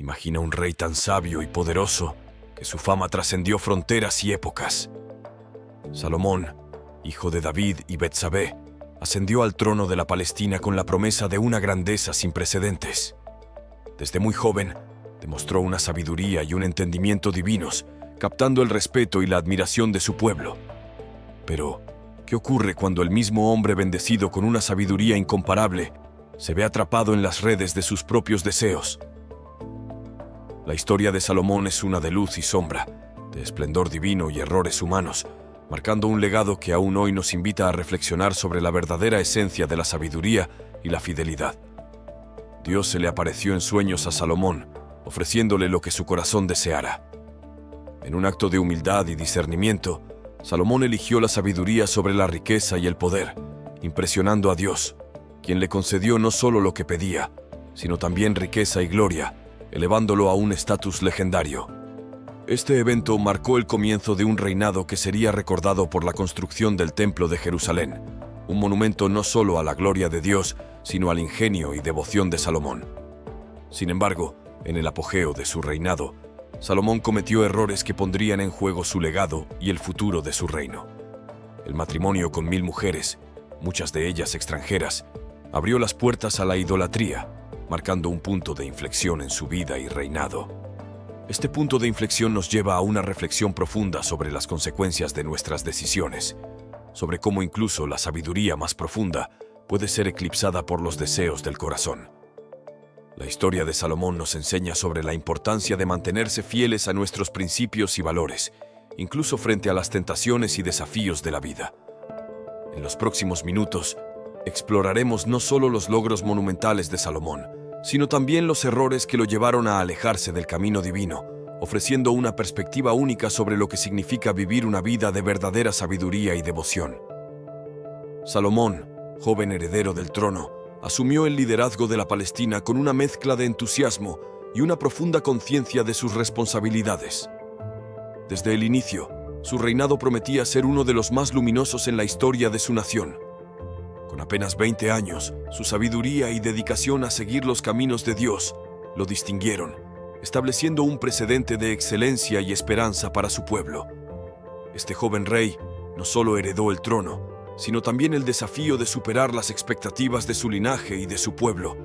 Imagina un rey tan sabio y poderoso que su fama trascendió fronteras y épocas. Salomón, hijo de David y Betsabé, ascendió al trono de la Palestina con la promesa de una grandeza sin precedentes. Desde muy joven, demostró una sabiduría y un entendimiento divinos, captando el respeto y la admiración de su pueblo. Pero, ¿qué ocurre cuando el mismo hombre bendecido con una sabiduría incomparable se ve atrapado en las redes de sus propios deseos? La historia de Salomón es una de luz y sombra, de esplendor divino y errores humanos, marcando un legado que aún hoy nos invita a reflexionar sobre la verdadera esencia de la sabiduría y la fidelidad. Dios se le apareció en sueños a Salomón, ofreciéndole lo que su corazón deseara. En un acto de humildad y discernimiento, Salomón eligió la sabiduría sobre la riqueza y el poder, impresionando a Dios, quien le concedió no solo lo que pedía, sino también riqueza y gloria, elevándolo a un estatus legendario. Este evento marcó el comienzo de un reinado que sería recordado por la construcción del Templo de Jerusalén, un monumento no solo a la gloria de Dios, sino al ingenio y devoción de Salomón. Sin embargo, en el apogeo de su reinado, Salomón cometió errores que pondrían en juego su legado y el futuro de su reino. El matrimonio con 1000 mujeres, muchas de ellas extranjeras, abrió las puertas a la idolatría, marcando un punto de inflexión en su vida y reinado. Este punto de inflexión nos lleva a una reflexión profunda sobre las consecuencias de nuestras decisiones, sobre cómo incluso la sabiduría más profunda puede ser eclipsada por los deseos del corazón. La historia de Salomón nos enseña sobre la importancia de mantenerse fieles a nuestros principios y valores, incluso frente a las tentaciones y desafíos de la vida. En los próximos minutos, exploraremos no solo los logros monumentales de Salomón, sino también los errores que lo llevaron a alejarse del camino divino, ofreciendo una perspectiva única sobre lo que significa vivir una vida de verdadera sabiduría y devoción. Salomón, joven heredero del trono, asumió el liderazgo de la Palestina con una mezcla de entusiasmo y una profunda conciencia de sus responsabilidades. Desde el inicio, su reinado prometía ser uno de los más luminosos en la historia de su nación. Con apenas 20 años, su sabiduría y dedicación a seguir los caminos de Dios lo distinguieron, estableciendo un precedente de excelencia y esperanza para su pueblo. Este joven rey no solo heredó el trono, sino también el desafío de superar las expectativas de su linaje y de su pueblo.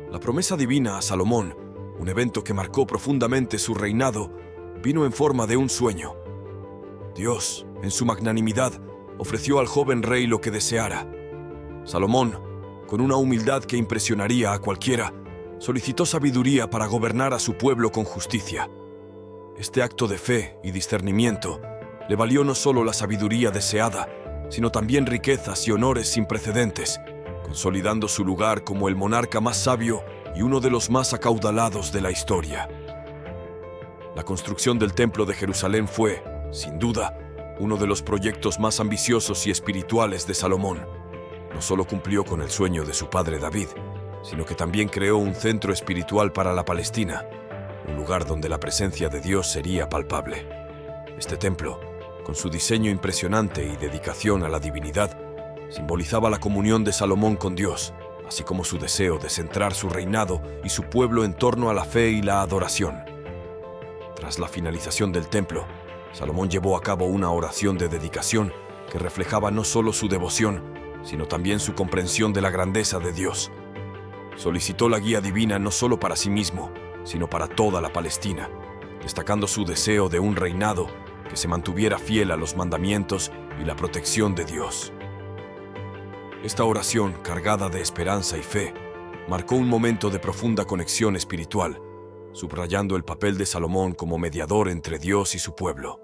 La promesa divina a Salomón, un evento que marcó profundamente su reinado, vino en forma de un sueño. Dios, en su magnanimidad, ofreció al joven rey lo que deseara. Salomón, con una humildad que impresionaría a cualquiera, solicitó sabiduría para gobernar a su pueblo con justicia. Este acto de fe y discernimiento le valió no solo la sabiduría deseada, sino también riquezas y honores sin precedentes, consolidando su lugar como el monarca más sabio y uno de los más acaudalados de la historia. La construcción del Templo de Jerusalén fue, sin duda, uno de los proyectos más ambiciosos y espirituales de Salomón. No solo cumplió con el sueño de su padre David, sino que también creó un centro espiritual para la Palestina, un lugar donde la presencia de Dios sería palpable. Este templo, con su diseño impresionante y dedicación a la divinidad, simbolizaba la comunión de Salomón con Dios, así como su deseo de centrar su reinado y su pueblo en torno a la fe y la adoración. Tras la finalización del templo, Salomón llevó a cabo una oración de dedicación que reflejaba no solo su devoción, sino también su comprensión de la grandeza de Dios. Solicitó la guía divina no solo para sí mismo, sino para toda la Palestina, destacando su deseo de un reinado que se mantuviera fiel a los mandamientos y la protección de Dios. Esta oración, cargada de esperanza y fe, marcó un momento de profunda conexión espiritual, subrayando el papel de Salomón como mediador entre Dios y su pueblo.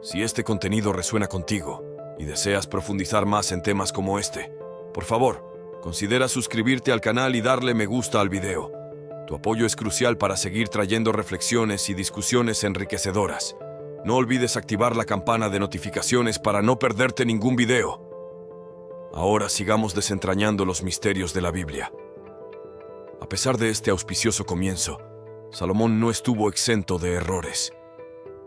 Si este contenido resuena contigo y deseas profundizar más en temas como este, por favor, considera suscribirte al canal y darle me gusta al video. Tu apoyo es crucial para seguir trayendo reflexiones y discusiones enriquecedoras. No olvides activar la campana de notificaciones para no perderte ningún video. Ahora sigamos desentrañando los misterios de la Biblia. A pesar de este auspicioso comienzo, Salomón no estuvo exento de errores.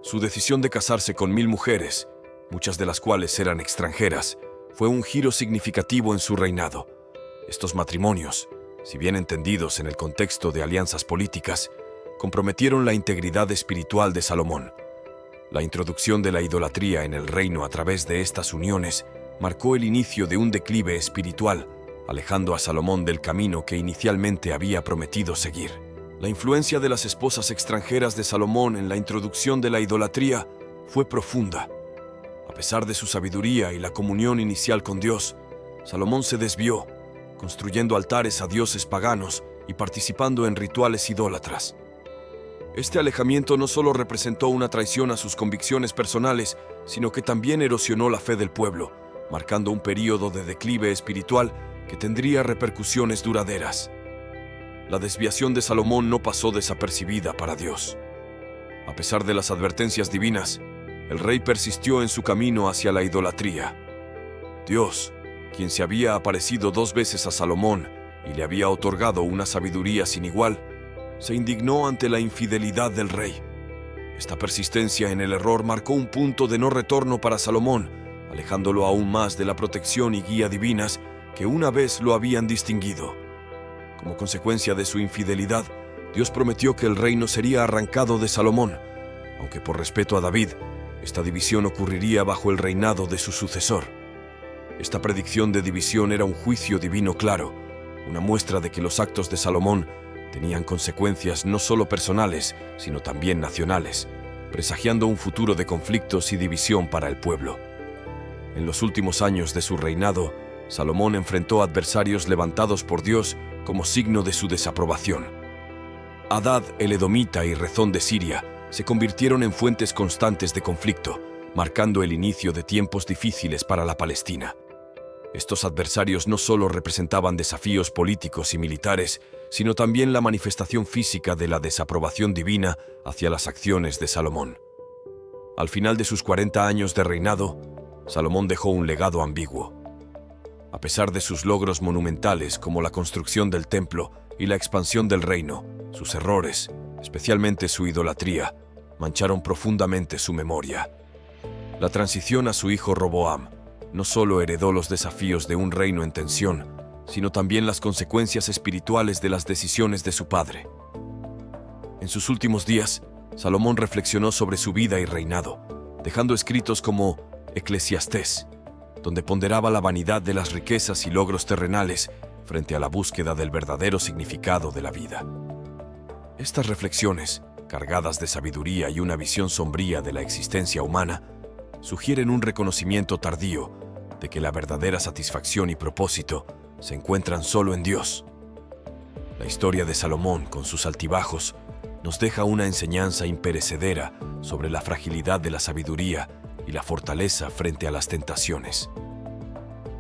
Su decisión de casarse con 1000 mujeres, muchas de las cuales eran extranjeras, fue un giro significativo en su reinado. Estos matrimonios, si bien entendidos en el contexto de alianzas políticas, comprometieron la integridad espiritual de Salomón. La introducción de la idolatría en el reino a través de estas uniones marcó el inicio de un declive espiritual, alejando a Salomón del camino que inicialmente había prometido seguir. La influencia de las esposas extranjeras de Salomón en la introducción de la idolatría fue profunda. A pesar de su sabiduría y la comunión inicial con Dios, Salomón se desvió, construyendo altares a dioses paganos y participando en rituales idólatras. Este alejamiento no solo representó una traición a sus convicciones personales, sino que también erosionó la fe del pueblo, marcando un período de declive espiritual que tendría repercusiones duraderas. La desviación de Salomón no pasó desapercibida para Dios. A pesar de las advertencias divinas, el rey persistió en su camino hacia la idolatría. Dios, quien se había aparecido 2 veces a Salomón y le había otorgado una sabiduría sin igual, se indignó ante la infidelidad del rey. Esta persistencia en el error marcó un punto de no retorno para Salomón, alejándolo aún más de la protección y guía divinas que una vez lo habían distinguido. Como consecuencia de su infidelidad, Dios prometió que el reino sería arrancado de Salomón, aunque por respeto a David, esta división ocurriría bajo el reinado de su sucesor. Esta predicción de división era un juicio divino claro, una muestra de que los actos de Salomón tenían consecuencias no solo personales, sino también nacionales, presagiando un futuro de conflictos y división para el pueblo. En los últimos años de su reinado, Salomón enfrentó adversarios levantados por Dios como signo de su desaprobación. Hadad el edomita y Rezón de Siria se convirtieron en fuentes constantes de conflicto, marcando el inicio de tiempos difíciles para la Palestina. Estos adversarios no solo representaban desafíos políticos y militares, sino también la manifestación física de la desaprobación divina hacia las acciones de Salomón. Al final de sus 40 años de reinado, Salomón dejó un legado ambiguo. A pesar de sus logros monumentales como la construcción del templo y la expansión del reino, sus errores, especialmente su idolatría, mancharon profundamente su memoria. La transición a su hijo Roboam no solo heredó los desafíos de un reino en tensión, sino también las consecuencias espirituales de las decisiones de su padre. En sus últimos días, Salomón reflexionó sobre su vida y reinado, dejando escritos como Eclesiastés, donde ponderaba la vanidad de las riquezas y logros terrenales frente a la búsqueda del verdadero significado de la vida. Estas reflexiones, cargadas de sabiduría y una visión sombría de la existencia humana, sugieren un reconocimiento tardío de que la verdadera satisfacción y propósito se encuentran solo en Dios. La historia de Salomón, con sus altibajos, nos deja una enseñanza imperecedera sobre la fragilidad de la sabiduría y la fortaleza frente a las tentaciones.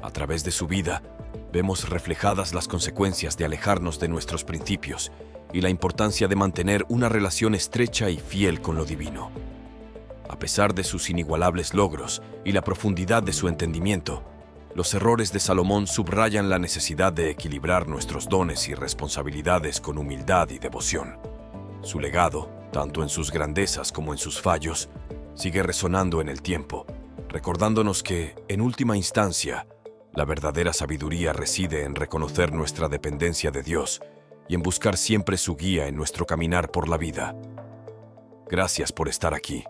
A través de su vida, vemos reflejadas las consecuencias de alejarnos de nuestros principios y la importancia de mantener una relación estrecha y fiel con lo divino. A pesar de sus inigualables logros y la profundidad de su entendimiento, los errores de Salomón subrayan la necesidad de equilibrar nuestros dones y responsabilidades con humildad y devoción. Su legado, tanto en sus grandezas como en sus fallos, sigue resonando en el tiempo, recordándonos que, en última instancia, la verdadera sabiduría reside en reconocer nuestra dependencia de Dios y en buscar siempre su guía en nuestro caminar por la vida. Gracias por estar aquí,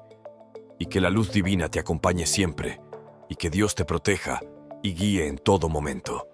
y que la luz divina te acompañe siempre, y que Dios te proteja y guíe en todo momento.